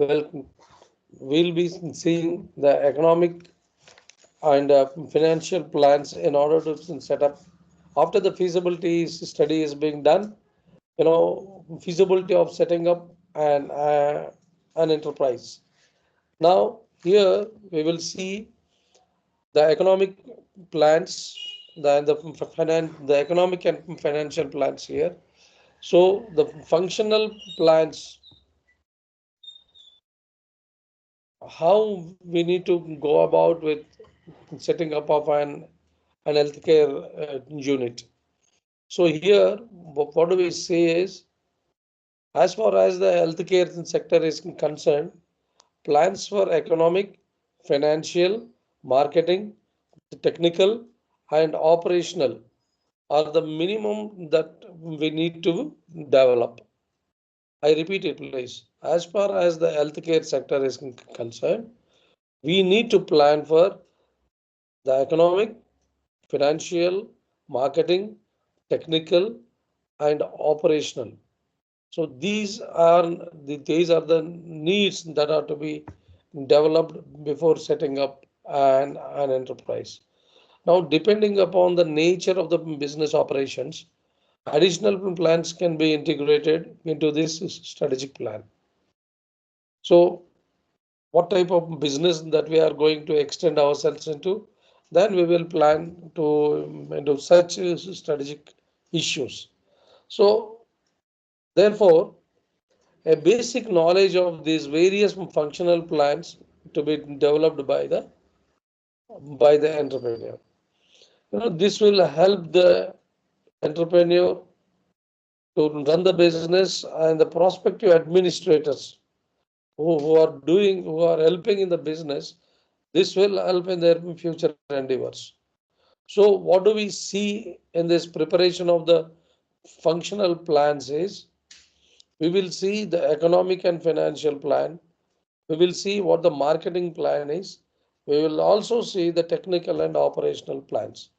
Well, we'll be seeing the economic and financial plans in order to set up after the feasibility study is being done, feasibility of setting up an enterprise. Now here we will see the economic plans, the economic and financial plans here. So the functional plans, how we need to go about with setting up of an healthcare unit. So here, what do we say is, as far as the healthcare sector is concerned, plans for economic, financial, marketing, technical, and operational are the minimum that we need to develop. I repeat it, please. As far as the healthcare sector is concerned, we need to plan for the economic, financial, marketing, technical, and operational. So these are the needs that are to be developed before setting up an enterprise. Now, depending upon the nature of the business operations, additional plans can be integrated into this strategic plan. So, what type of business that we are going to extend ourselves into, then we will plan to into such strategic issues. So, therefore, a basic knowledge of these various functional plans to be developed by the entrepreneur. This will help the entrepreneur to run the business and the prospective administrators who are helping in the business. This will help in their future endeavors. So what do we see in this preparation of the functional plans is, we will see the economic and financial plan. We will see what the marketing plan is. We will also see the technical and operational plans.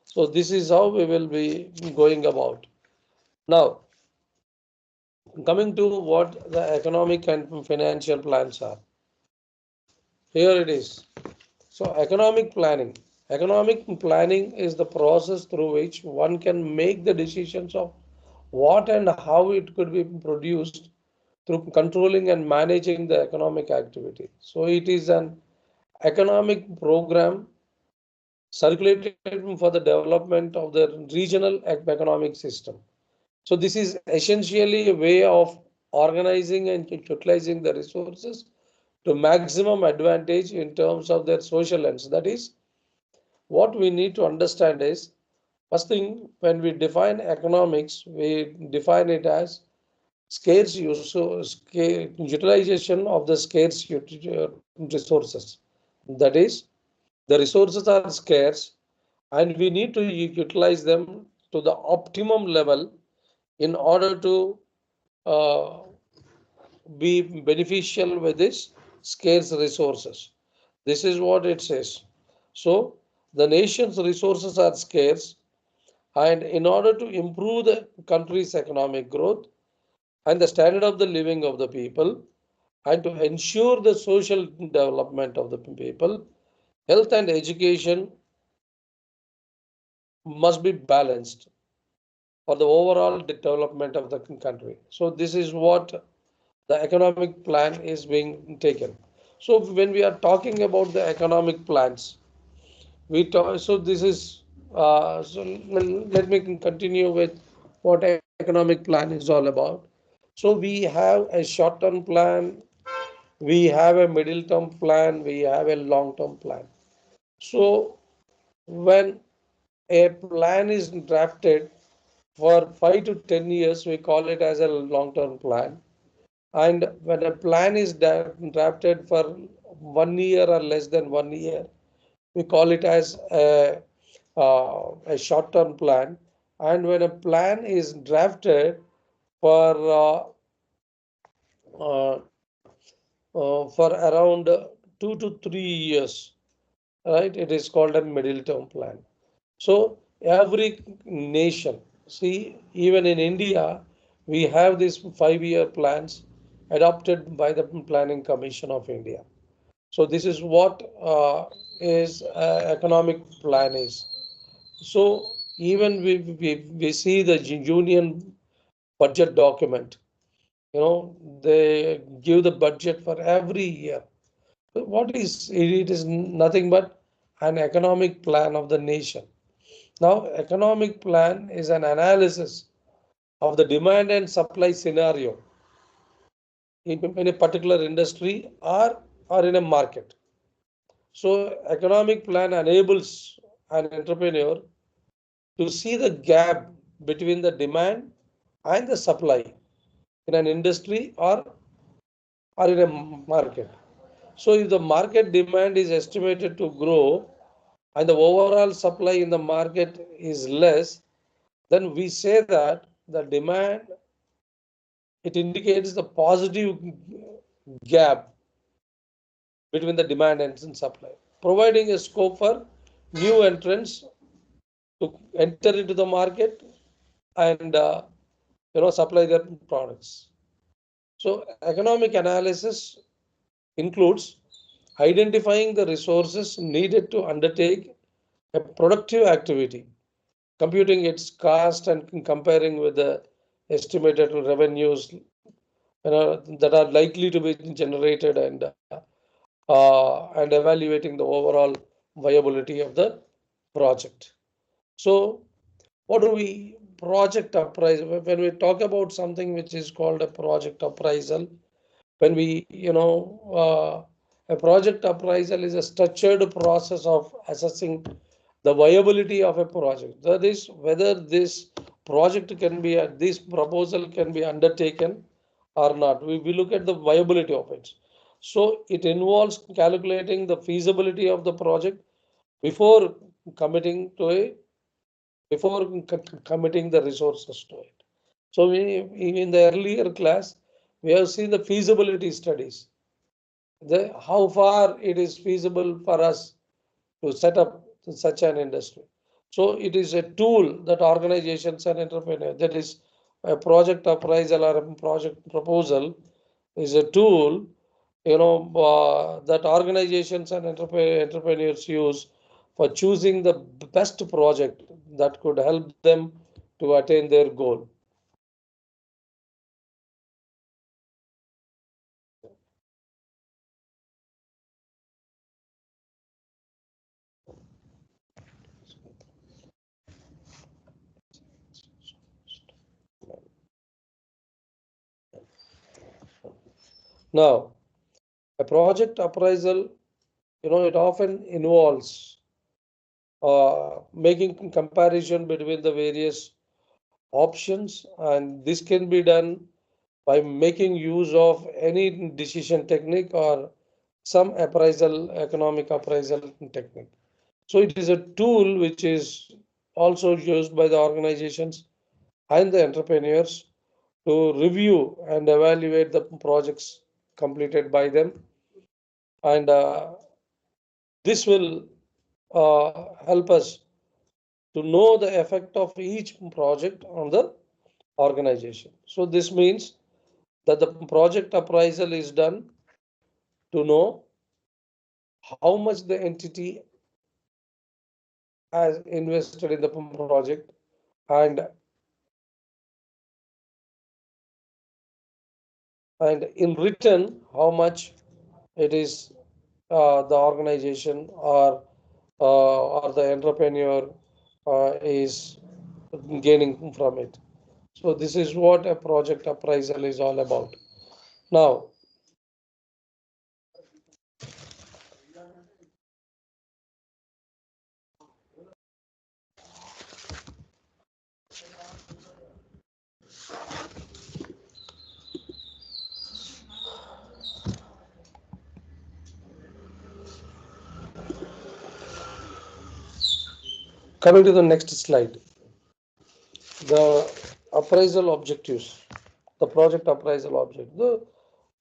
So this is how we will be going about. Now, coming to what the economic and financial plans are. Here it is. So economic planning. Economic planning is the process through which one can make the decisions of what and how it could be produced through controlling and managing the economic activity. So it is an economic program circulated for the development of the regional economic system. So this is essentially a way of organizing and utilizing the resources to maximum advantage in terms of their social ends. That is, what we need to understand is, first thing, when we define economics, we define it as scarce use, so utilization of the scarce resources. That is, the resources are scarce and we need to utilize them to the optimum level in order to uh, be beneficial with this scarce resources. This is what it says. So the nation's resources are scarce, and in order to improve the country's economic growth and the standard of the living of the people, and to ensure the social development of the people, health and education must be balanced for the overall development of the country. So this is what the economic plan is being taken. So when we are talking about the economic plans, we talk, so this is so let me continue with what economic plan is all about. So we have a short-term plan, we have a middle-term plan, we have a long-term plan. So when a plan is drafted for 5 to 10 years, we call it as a long-term plan. And when a plan is drafted for 1 year or less than 1 year, we call it as a short-term plan. And when a plan is drafted for for around 2 to 3 years, right, it is called a middle-term plan. So every nation, see, even in India, we have these 5-year plans. adopted by the Planning Commission of India. So this is what is economic plan is. So even we see the union budget document, they give the budget for every year. What is it? It is nothing but an economic plan of the nation. Now, economic plan is an analysis of the demand and supply scenario in a particular industry or in a market. So, economic plan enables an entrepreneur to see the gap between the demand and the supply in an industry or in a market. So, if the market demand is estimated to grow and the overall supply in the market is less, then we say that the demand, it indicates the positive gap between the demand and supply, providing a scope for new entrants to enter into the market and supply their products. So economic analysis includes identifying the resources needed to undertake a productive activity, computing its cost and comparing with the estimated revenues that are likely to be generated and evaluating the overall viability of the project. So what do we project appraisal? When we talk about something which is called a project appraisal, when a project appraisal is a structured process of assessing the viability of a project. That is, whether this project can be, this proposal can be undertaken or not. We look at the viability of it. So it involves calculating the feasibility of the project before committing to a before committing the resources to it. So in the earlier class, we have seen the feasibility studies, how far it is feasible for us to set up such an industry. So it is a tool that organizations and entrepreneurs, that is a project appraisal or a project proposal, is a tool that organizations and entrepreneurs use for choosing the best project that could help them to attain their goal. Now, a project appraisal, it often involves making comparison between the various options, and this can be done by making use of any decision technique or some economic appraisal technique. So it is a tool which is also used by the organizations and the entrepreneurs to review and evaluate the projects completed by them. And this will help us to know the effect of each project on the organization. So this means that the project appraisal is done to know how much the entity has invested in the project and in return how much it is the organization or the entrepreneur is gaining from it. So this is what a project appraisal is all about. Now, coming to the next slide, the appraisal objectives, the project appraisal object.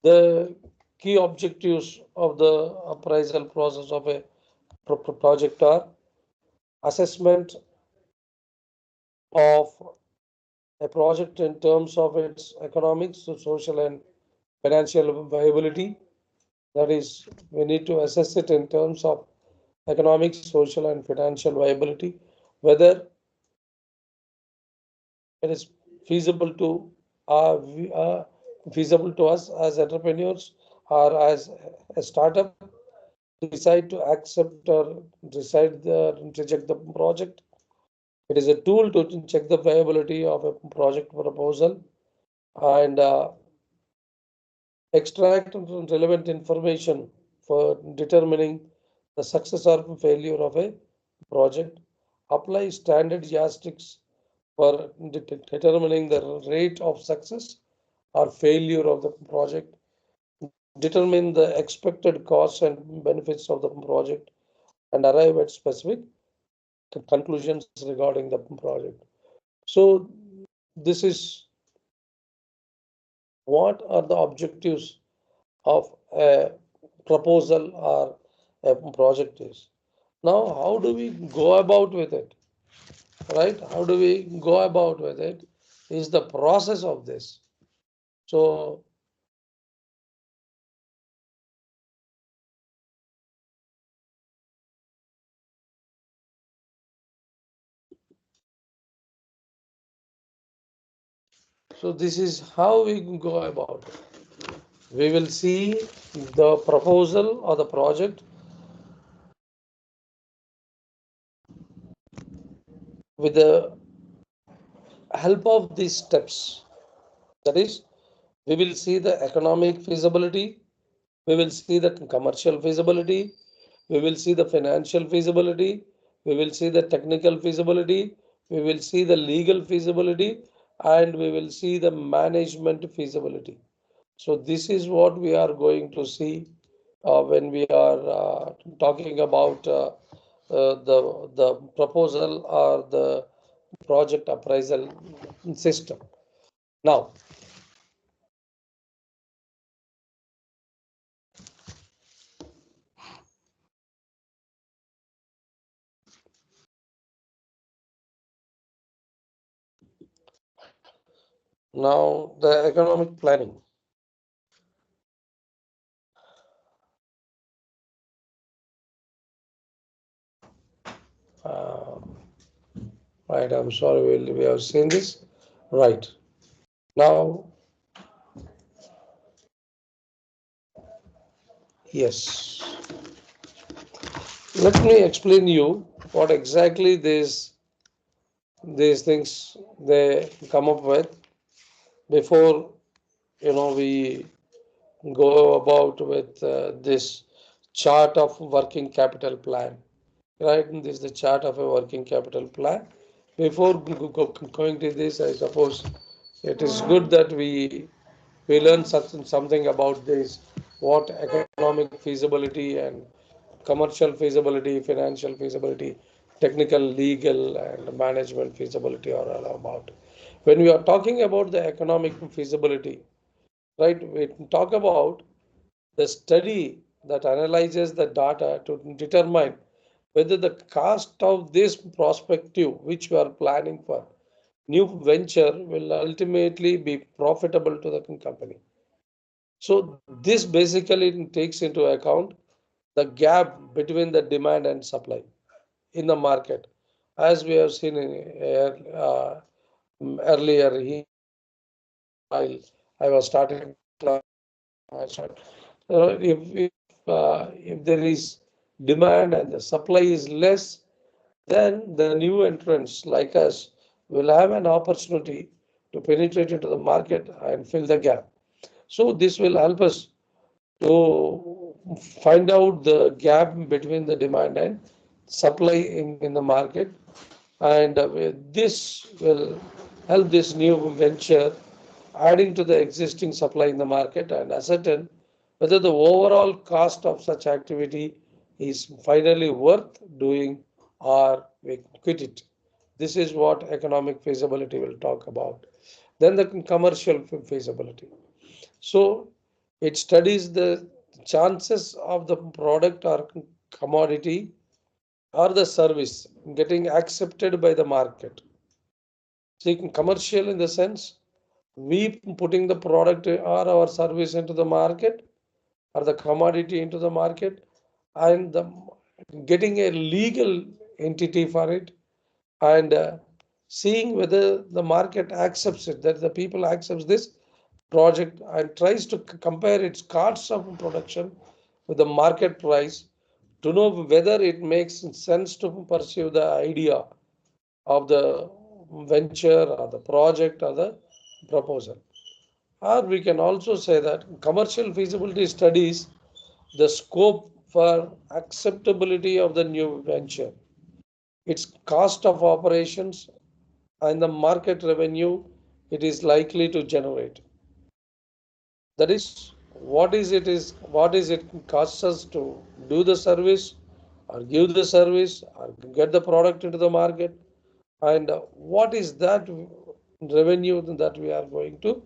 The key objectives of the appraisal process of a project are assessment of a project in terms of its economic, social, and financial viability. That is, we need to assess it in terms of economic, social, and financial viability, whether it is feasible to feasible to us as entrepreneurs or as a startup to decide to accept or decide reject the project. It is a tool to check the viability of a project proposal and extract relevant information for determining the success or failure of a project, apply standard yardsticks for determining the rate of success or failure of the project, determine the expected costs and benefits of the project, and arrive at specific conclusions regarding the project. So, this is what are the objectives of a proposal or a project is. Now, how do we go about with it? Right? How do we go about with it? Is the process of this. So, so this is how we go about it. We will see the proposal or the project with the help of these steps. That is, we will see the economic feasibility, we will see the commercial feasibility, we will see the financial feasibility, we will see the technical feasibility, we will see the legal feasibility, and we will see the management feasibility. So this is what we are going to see when we are talking about the proposal or the project appraisal system. Now, the economic planning. Uh, right, I'm sorry, we have seen this. Right. Now, yes. Let me explain you what exactly these things they come up with before we go about with this chart of working capital plan. Right, and this is the chart of a working capital plan. Before going to this, I suppose it is good that we learn something about this, what economic feasibility and commercial feasibility, financial feasibility, technical, legal, and management feasibility are all about. When we are talking about the economic feasibility, right, we talk about the study that analyzes the data to determine whether the cost of this prospective, which we are planning for, new venture will ultimately be profitable to the company. So this basically takes into account the gap between the demand and supply in the market, as we have seen earlier. While I was starting, if there is demand and the supply is less, then the new entrants like us will have an opportunity to penetrate into the market and fill the gap. So this will help us to find out the gap between the demand and supply in the market. And this will help this new venture adding to the existing supply in the market and ascertain whether the overall cost of such activity is finally worth doing or we quit it. This is what economic feasibility will talk about. Then the commercial feasibility. So it studies the chances of the product or commodity or the service getting accepted by the market. So commercial in the sense we putting the product or our service into the market or the commodity into the market, and getting a legal entity for it, and seeing whether the market accepts it, that the people accepts this project and tries to compare its costs of production with the market price to know whether it makes sense to pursue the idea of the venture or the project or the proposal. Or we can also say that commercial feasibility studies the scope for acceptability of the new venture, its cost of operations, and the market revenue it is likely to generate. That is, what is it costs us to do the service or give the service or get the product into the market, and what is that revenue that we are going to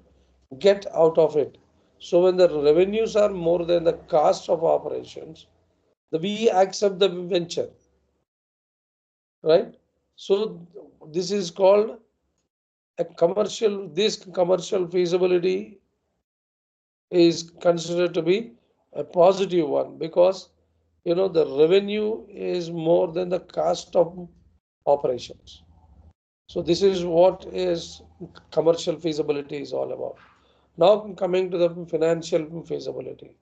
get out of it. So when the revenues are more than the cost of operations, we accept the venture, right? So this is called a commercial. This commercial feasibility is considered to be a positive one because the revenue is more than the cost of operations. So this is what is commercial feasibility is all about. Now coming to the financial feasibility.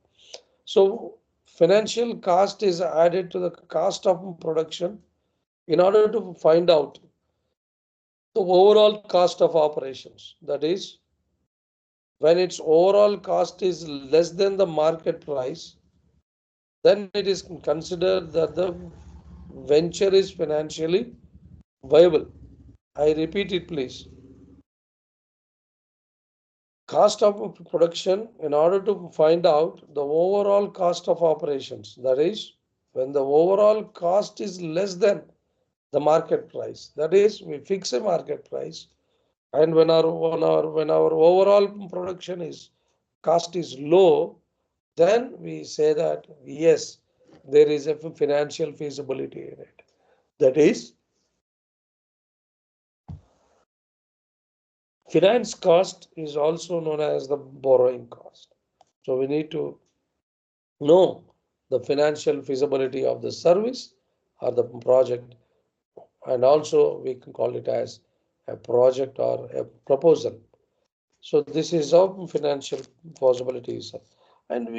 So financial cost is added to the cost of production in order to find out the overall cost of operations. That is, when its overall cost is less than the market price, then it is considered that the venture is financially viable. I repeat it, please. Cost of production in order to find out the overall cost of operations. That is, when the overall cost is less than the market price. That is, we fix a market price, and when our overall production is cost is low, then we say that yes, there is a financial feasibility in it. That is, finance cost is also known as the borrowing cost. So we need to know the financial feasibility of the service or the project, and also we can call it as a project or a proposal. So this is of financial possibilities, and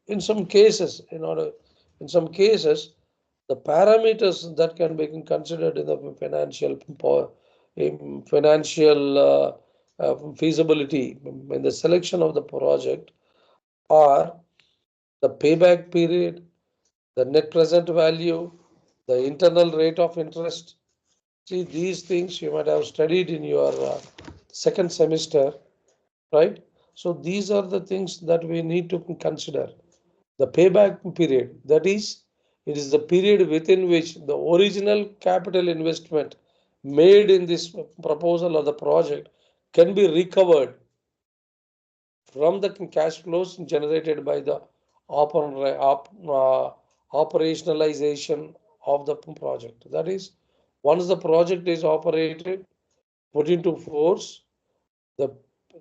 in some cases, in some cases, the parameters that can be considered in the financial feasibility in the selection of the project are the payback period, the net present value, the internal rate of interest. See, these things you might have studied in your second semester, right? So these are the things that we need to consider. The payback period, that is, it is the period within which the original capital investment made in this proposal or the project can be recovered from the cash flows generated by the operationalization of the project. That is, once the project is operated, put into force, the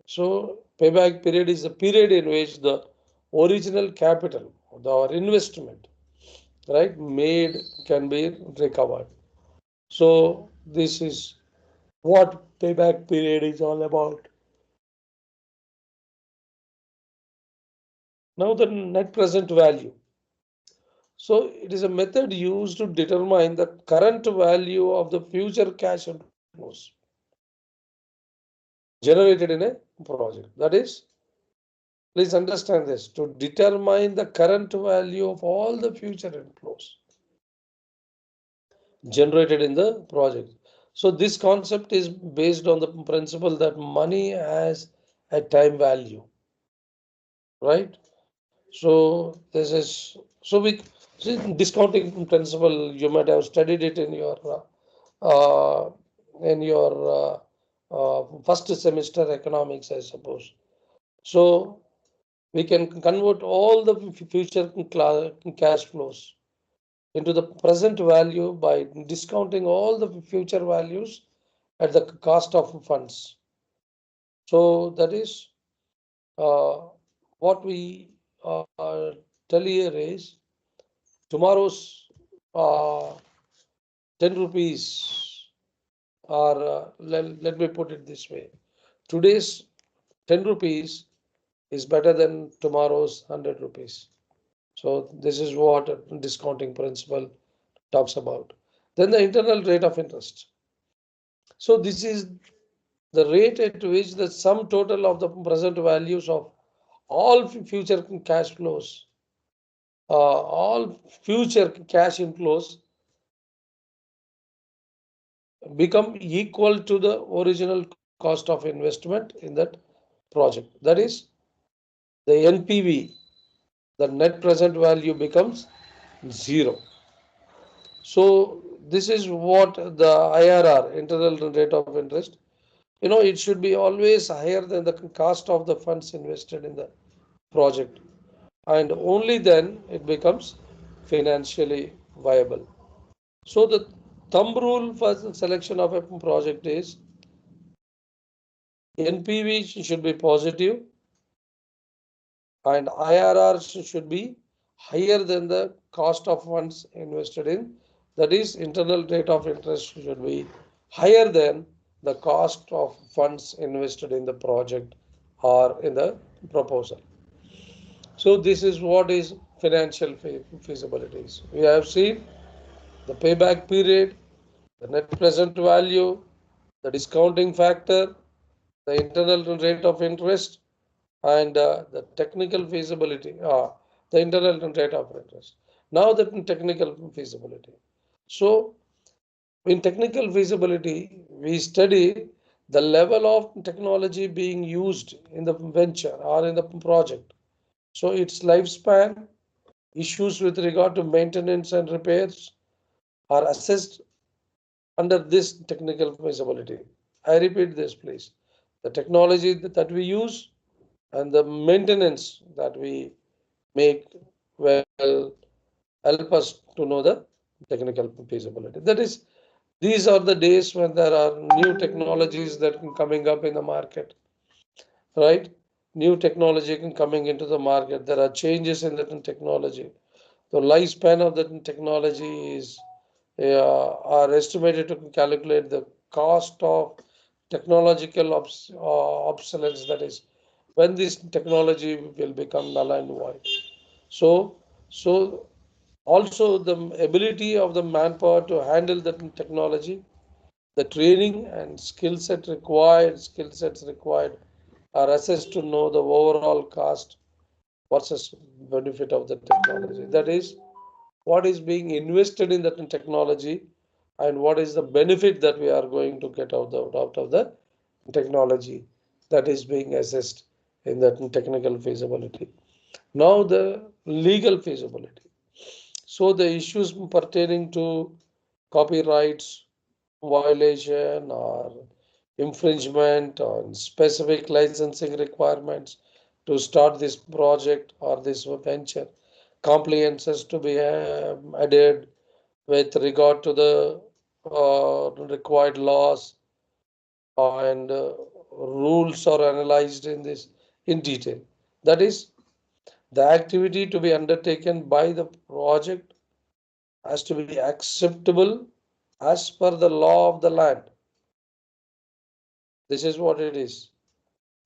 so payback period is the period in which the original capital, our investment, right, made can be recovered. So this is what payback period is all about. Now the net present value. So it is a method used to determine the current value of the future cash inflows generated in a project. That is, please understand this, to determine the current value of all the future inflows generated in the project. So this concept is based on the principle that money has a time value, right? So this is so we see discounting principle. You might have studied it uh, in your first semester economics, I suppose. So we can convert all the future cash flows into the present value by discounting all the future values at the cost of funds. So that is what we tell here is tomorrow's uh, 10 rupees, or let me put it this way, today's 10 rupees is better than tomorrow's 100 rupees. So this is what discounting principle talks about. Then the internal rate of interest. So this is the rate at which the sum total of the present values of all future cash flows, all future cash inflows become equal to the original cost of investment in that project. That is the NPV, the net present value becomes zero. So this is what the IRR, internal rate of interest, it should be always higher than the cost of the funds invested in the project, and only then it becomes financially viable. So the thumb rule for the selection of a project is NPV should be positive and IRR should be higher than the cost of funds invested in. That is, internal rate of interest should be higher than the cost of funds invested in the project or in the proposal. So this is what is financial feasibilities. We have seen the payback period, the net present value, the discounting factor, the internal rate of interest, and the technical feasibility, the internal rate of interest. Now the technical feasibility. So in technical feasibility, we study the level of technology being used in the venture or in the project. So its lifespan, issues with regard to maintenance and repairs are assessed under this technical feasibility. I repeat this, please. The technology that we use and the maintenance that we make will help us to know the technical feasibility. That is, these are the days when there are new technologies that are coming up in the market, right? New technology coming into the market. There are changes in the technology. The lifespan of the technology is are estimated to calculate the cost of technological obsolescence. That is, when this technology will become null and void. So, so also the ability of the manpower to handle the technology, the training and skill sets required are assessed to know the overall cost versus benefit of the technology. That is, what is being invested in the technology and what is the benefit that we are going to get out of the technology that is being assessed in the technical feasibility. Now the legal feasibility. So the issues pertaining to copyrights violation or infringement on specific licensing requirements to start this project or this venture, compliances to be added with regard to the required laws and rules are analyzed in this in detail. That is, the activity to be undertaken by the project has to be acceptable as per the law of the land. This is what it is,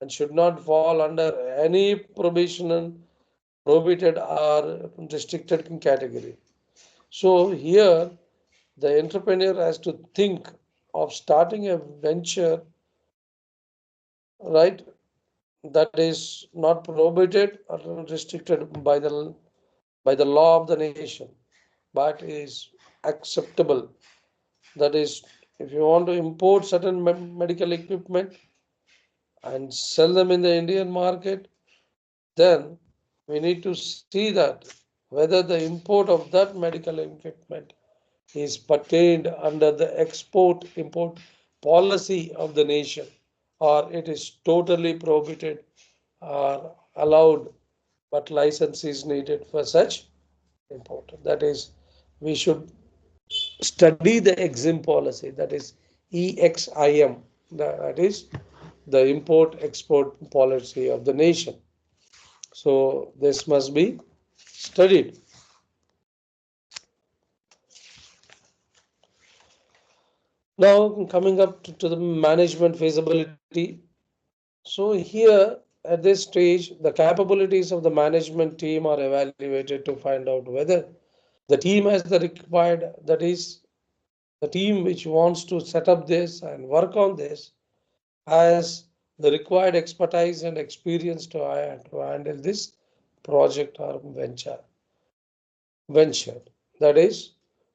and should not fall under any prohibited or restricted category. So here the entrepreneur has to think of starting a venture, right, that is not prohibited or restricted by the law of the nation, but is acceptable. That is, if you want to import certain medical equipment and sell them in the Indian market, then we need to see that whether the import of that medical equipment is pertained under the export import policy of the nation or it is totally prohibited or allowed, but license is needed for such import. That is, we should study the EXIM policy, that is EXIM, that is the import-export policy of the nation. So this must be studied. Now coming up to the management feasibility. So here at this stage, the capabilities of the management team are evaluated to find out whether the team has the required, that is, the team which wants to set up this and work on this has the required expertise and experience to handle this project or venture. That is,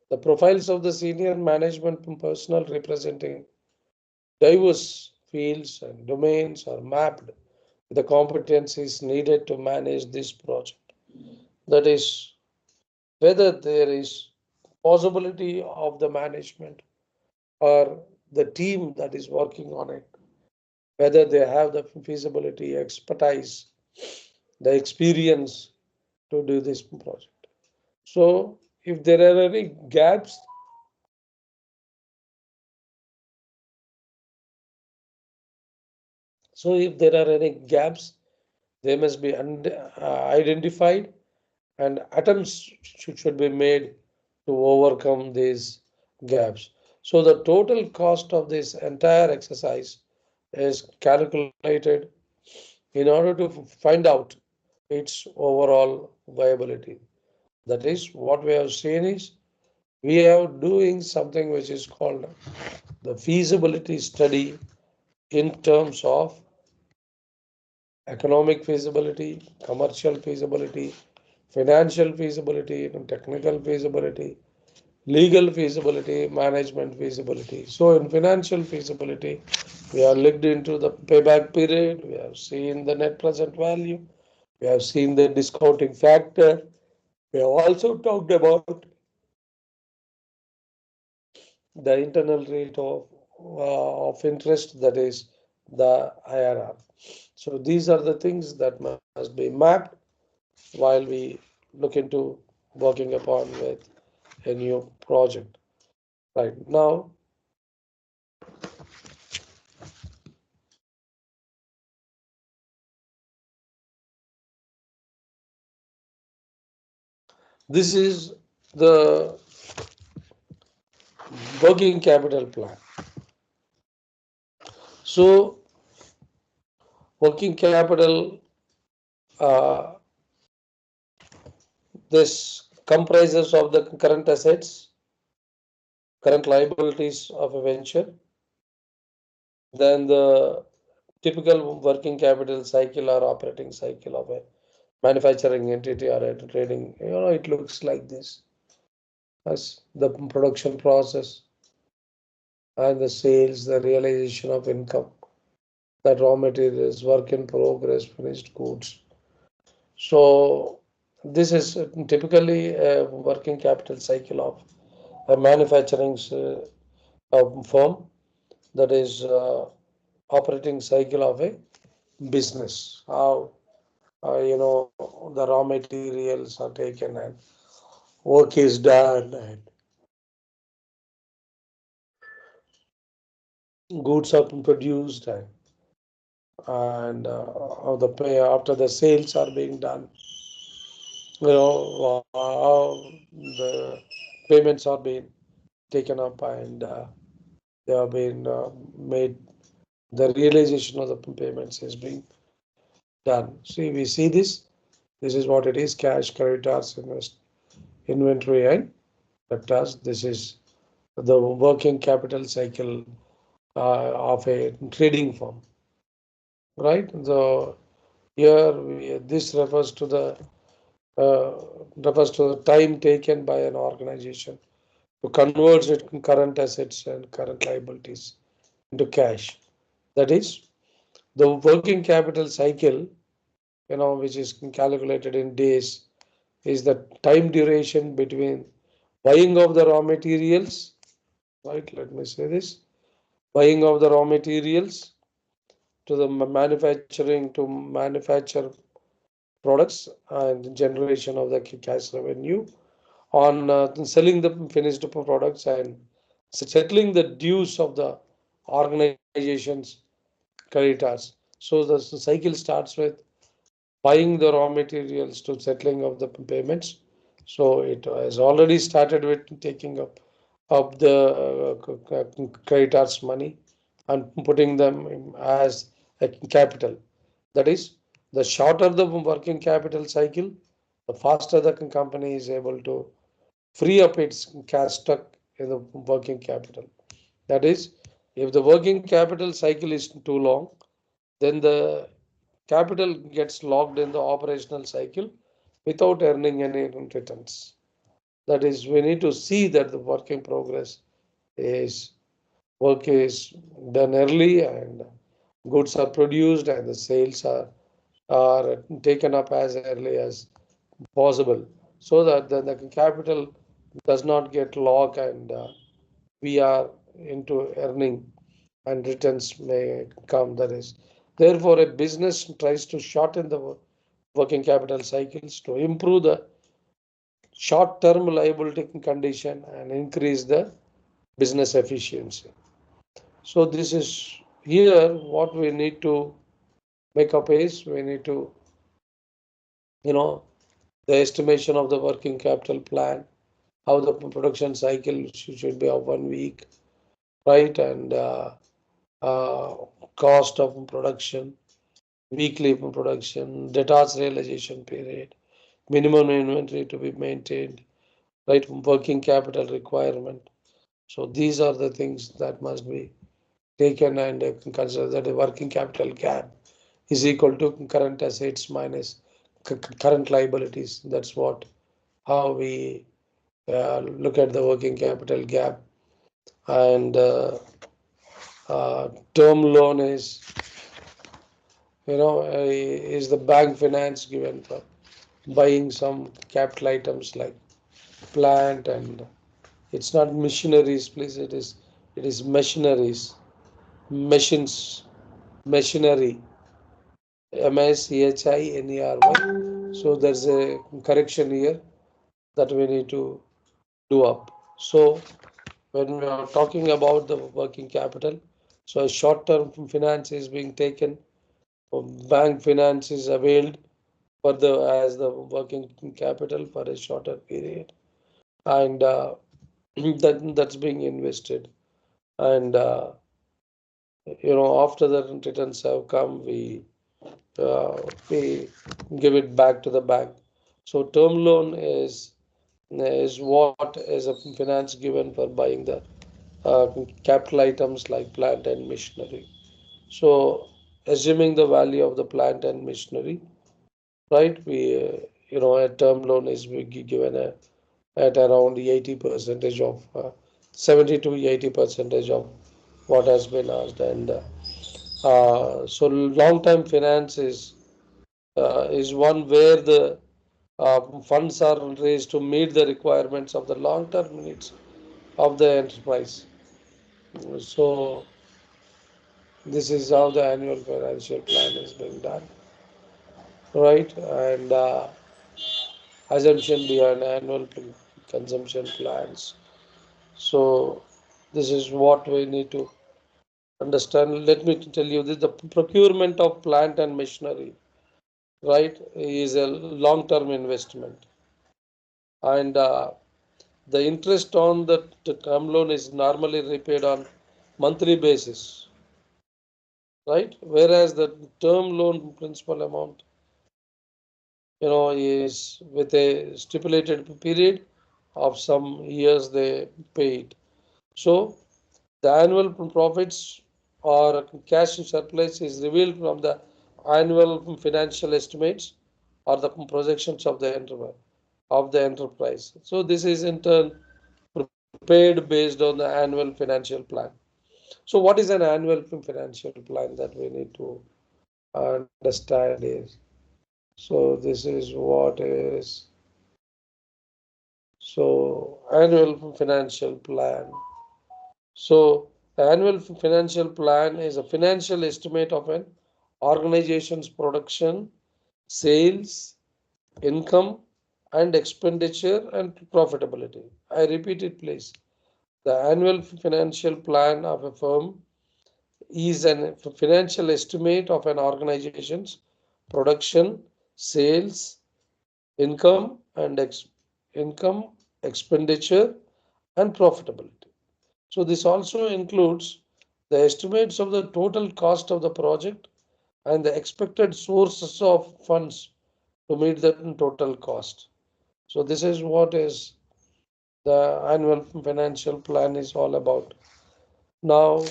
the profiles of the senior management personnel representing diverse fields and domains are mapped with the competencies needed to manage this project. That is, whether there is possibility of the management or the team that is working on it, whether they have the feasibility, expertise, the experience to do this project. So if there are any gaps, they must be identified and attempts should be made to overcome these gaps. So the total cost of this entire exercise is calculated in order to find out its overall viability. That is, what we have seen is we are doing something which is called the feasibility study in terms of economic feasibility, commercial feasibility, financial feasibility, technical feasibility, legal feasibility, management feasibility. So in financial feasibility, we have looked into the payback period, we have seen the net present value, we have seen the discounting factor, we have also talked about the internal rate of interest, that is the IRR. So these are the things that must be mapped while we look into working upon with a new project. Right now, this is the working capital plan. So working capital, uh, this comprises of the current assets, current liabilities of a venture, then the typical working capital cycle or operating cycle of a manufacturing entity or a trading. It looks like this as the production process and the sales, the realization of income, the raw materials, work in progress, finished goods. So this is typically a working capital cycle of a manufacturing firm, that is operating cycle of a business. How the raw materials are taken and work is done and goods are produced and how the pay after the sales are being done. How the payments are being taken up and they have been made. The realization of the payments is being done. See, we see this. This is what it is: cash, creditors, inventory, and debtors. This is the working capital cycle of a trading firm, right? So here this uh, refers to the time taken by an organization to convert its current assets and current liabilities into cash. That is the working capital cycle, which is calculated in days, is the time duration between buying of the raw materials, right? Let me say this: buying of the raw materials to the manufacturing to manufacture products and generation of the cash revenue on selling the finished products and settling the dues of the organizations creditors. So the cycle starts with buying the raw materials to settling of the payments. So it has already started with taking up the creditors' money and putting them as a capital. That is, the shorter the working capital cycle, the faster the company is able to free up its cash stuck in the working capital. That is, if the working capital cycle is too long, then the capital gets locked in the operational cycle without earning any returns. That is, we need to see that the work in progress is work is done early and goods are produced and the sales are taken up as early as possible so that the capital does not get locked and we are into earning and returns may come. That is, therefore, a business tries to shorten the working capital cycles to improve the short-term liability condition and increase the business efficiency. So this is here what we need to make up is we need to, you know, the estimation of the working capital plan, how the production cycle should be of 1 week, right? And uh, cost of production, weekly production, debtors realization period, minimum inventory to be maintained, right? Working capital requirement. So these are the things that must be taken and consider that the working capital gap is equal to current assets minus current liabilities. That's what how we look at the working capital gap. And term loan is the bank finance given for buying some capital items like plant and it's not machineries, please. It is machineries, machines, machinery, MACHINERY. So there's a correction here that we need to do up. So when we are talking about the working capital, so a short-term finance is being taken, bank finance is availed for the as the working capital for a shorter period, and that's being invested. And after the returns have come, we give it back to the bank. So term loan is what is a finance given for buying the capital items like plant and machinery. So assuming the value of the plant and machinery, right? A term loan is given at around 80 percentage of 70 to 80 percentage of what has been asked, and so long-term finance is one where the funds are raised to meet the requirements of the long-term needs of the enterprise. So this is how the annual financial plan is being done, right? And assumption behind annual consumption plans. So this is what we need to understand. Let me tell you this: the procurement of plant and machinery, right, is a long-term investment, and the interest on the term loan is normally repaid on monthly basis, right? Whereas the term loan principal amount, is with a stipulated period of some years they pay it. So the annual profits or cash surplus is revealed from the annual financial estimates or the projections of the enterprise. So this is in turn prepared based on the annual financial plan. So what is an annual financial plan that we need to understand is, so this is what is, so annual financial plan. So the annual financial plan is a financial estimate of an organization's production, sales, income, and expenditure and profitability. I repeat it, please. The annual financial plan of a firm is an financial estimate of an organization's production, sales, income and income, expenditure, and profitability. So this also includes the estimates of the total cost of the project and the expected sources of funds to meet the total cost. So this is what is the annual financial plan is all about. Now,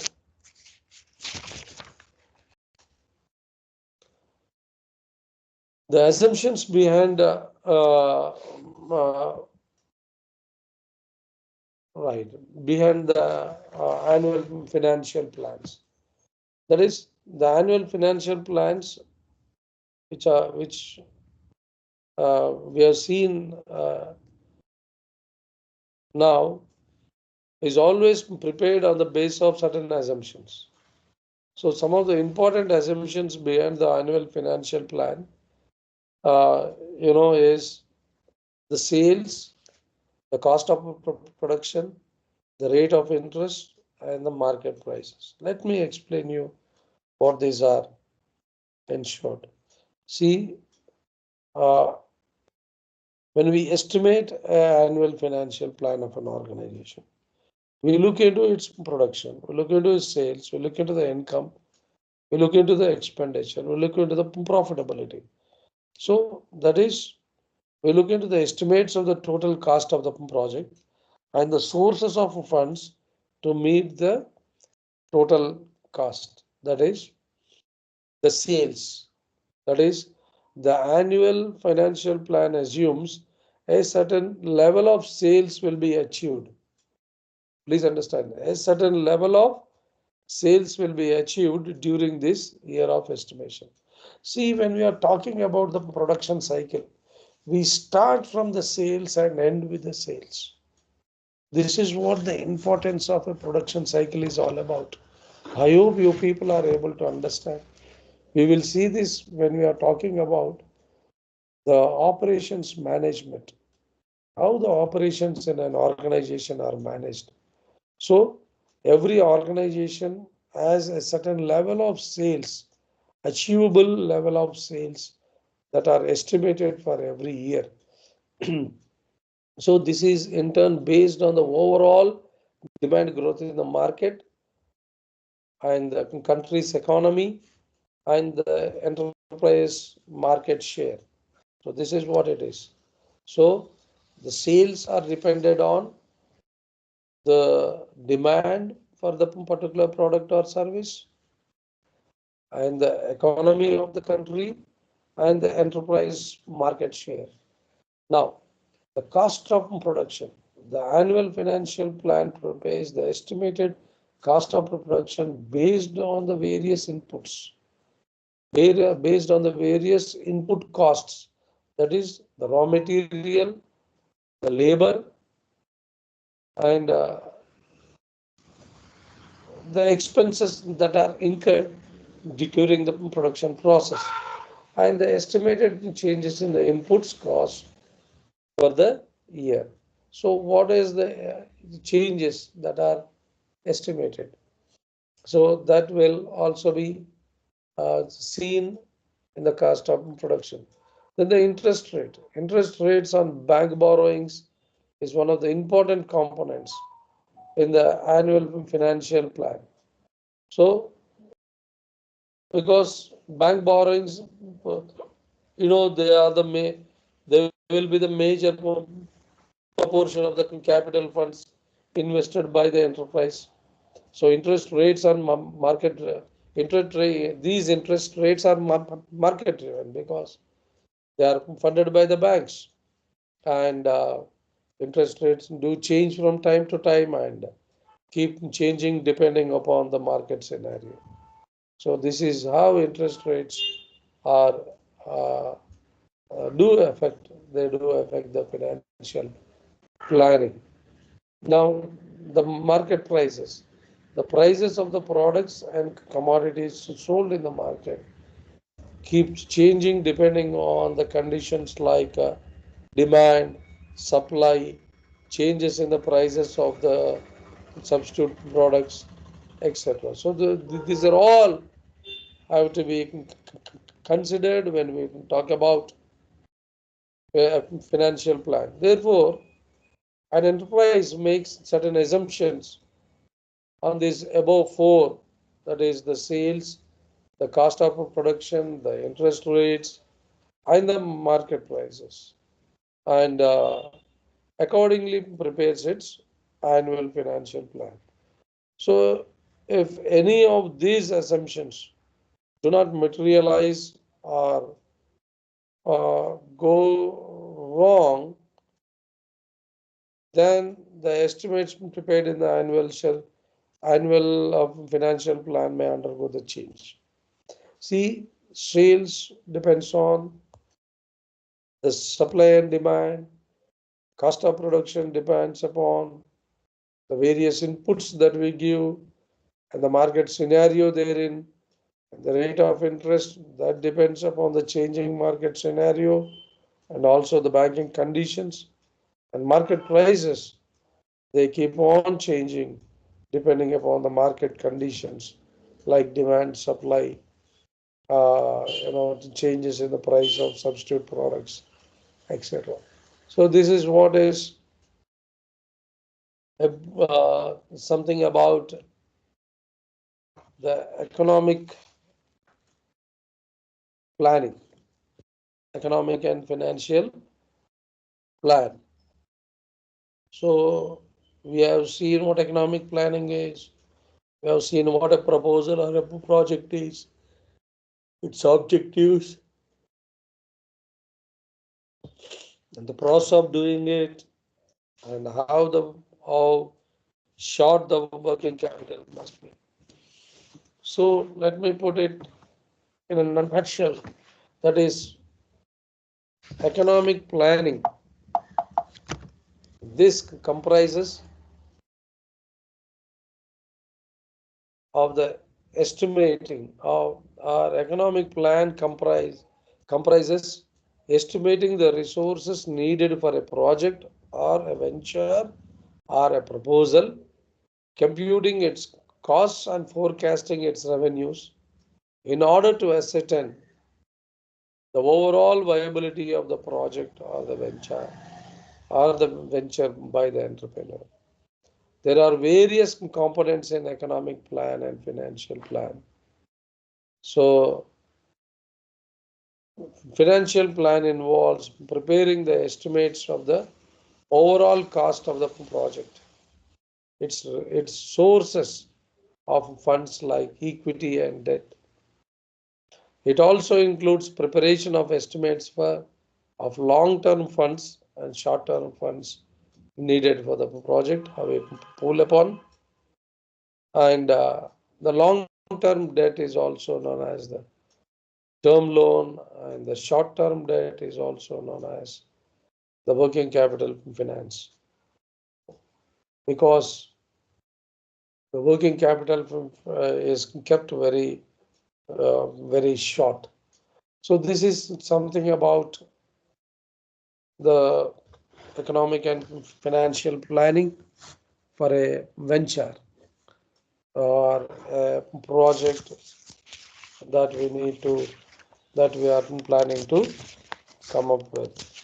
the assumptions behind right behind the annual financial plans. That is the annual financial plans which we have seen now is always prepared on the basis of certain assumptions. So some of the important assumptions behind the annual financial plan, uh, is the sales, the cost of production, the rate of interest, and the market prices. Let me explain you what these are in short. See, uh, when we estimate an annual financial plan of an organization, we look into its production, we look into its sales, we look into the income, we look into the expenditure, we look into the profitability. So that is, we look into the estimates of the total cost of the project and the sources of funds to meet the total cost. That is the sales. That is, the annual financial plan assumes a certain level of sales will be achieved. Please understand, a certain level of sales will be achieved during this year of estimation. See, when we are talking about the production cycle, we start from the sales and end with the sales. This is what the importance of a production cycle is all about. I hope you people are able to understand. We will see this when we are talking about the operations management, how the operations in an organization are managed. So every organization has a certain level of sales, achievable level of sales that are estimated for every year. So this is in turn based on the overall demand growth in the market and the country's economy and the enterprise market share. So this is what it is. So the sales are dependent on the demand for the particular product or service and the economy of the country and the enterprise market share. Now, the cost of production. The annual financial plan prepares the estimated cost of production based on the various inputs, based on the various input costs, that is the raw material, the labor, and the expenses that are incurred during the production process, and the estimated changes in the inputs cost for the year. So what is the changes that are estimated? So that will also be seen in the cost of production. Then the interest rate. Interest rates on bank borrowings is one of the important components in the annual financial plan. So because bank borrowings, they are they will be the major proportion of the capital funds invested by the enterprise. So interest rates on market these interest rates are market driven because they are funded by the banks, and interest rates do change from time to time and keep changing depending upon the market scenario. So this is how interest rates are uh, they do affect the financial planning. Now, the market prices, the prices of the products and commodities sold in the market keeps changing depending on the conditions like demand, supply, changes in the prices of the substitute products, etc. So these are all have to be considered when we talk about a financial plan. Therefore, an enterprise makes certain assumptions on these above four, that is the sales, the cost of production, the interest rates, and the market prices, and accordingly prepares its annual financial plan. So, if any of these assumptions do not materialize or go wrong, then the estimates prepared in the annual financial plan may undergo the change. See, sales depends on the supply and demand, cost of production depends upon the various inputs that we give and the market scenario therein, and the rate of interest that depends upon the changing market scenario and also the banking conditions and market prices. They keep on changing depending upon the market conditions like demand, supply, changes in the price of substitute products, etc. So this is what is something about the economic planning, economic and financial plan. So we have seen what economic planning is. We have seen what a proposal or a project is, its objectives, and the process of doing it, and how short the working capital must be. So let me put it in a nutshell. That is economic planning. This comprises of the estimating of our economic plan comprises estimating the resources needed for a project or a venture or a proposal, computing its costs and forecasting its revenues in order to ascertain the overall viability of the project or the venture by the entrepreneur. There are various components in economic plan and financial plan. So financial plan involves preparing the estimates of the overall cost of the project, its sources of funds like equity and debt. It also includes preparation of estimates of long-term funds and short-term funds needed for the project, how we pull upon. And the long-term debt is also known as the term loan, and the short-term debt is also known as the working capital finance, because the working capital is kept very short. So this is something about the economic and financial planning for a venture or a project that we are planning to come up with.